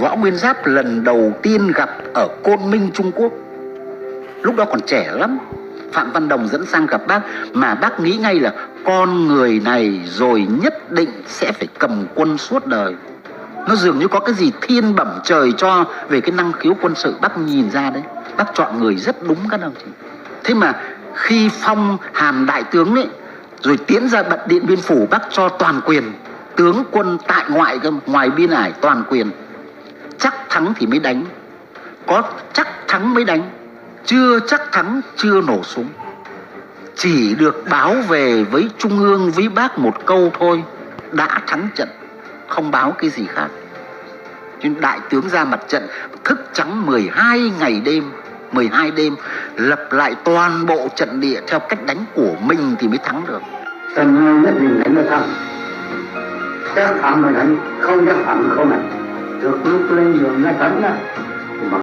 Võ Nguyên Giáp lần đầu tiên gặp ở Côn Minh, Trung Quốc. Lúc đó còn trẻ lắm. Phạm Văn Đồng dẫn sang gặp bác, mà bác nghĩ ngay là con người này rồi nhất định sẽ phải cầm quân suốt đời. Nó dường như có cái gì thiên bẩm trời cho về cái năng khiếu quân sự, bác nhìn ra đấy. Bác chọn người rất đúng các đồng chí. Thế mà khi phong hàm đại tướng ấy, rồi tiến ra bận Điện Biên Phủ, bác cho toàn quyền, tướng quân tại ngoại cơ, ngoài biên ải toàn quyền. Chắc thắng thì mới đánh, có chắc thắng mới đánh, chưa chắc thắng chưa nổ súng. Chỉ được báo về với Trung ương với bác một câu thôi: đã thắng trận, không báo cái gì khác. Cho nên đại tướng ra mặt trận, thức trắng 12 ngày đêm, 12 đêm lập lại toàn bộ trận địa theo cách đánh của mình thì mới thắng được. Trận này nhất định đánh được thắng, chắc thắng mới đánh, không chắc thắng không đánh. Trước lúc lên đường ngay tấn này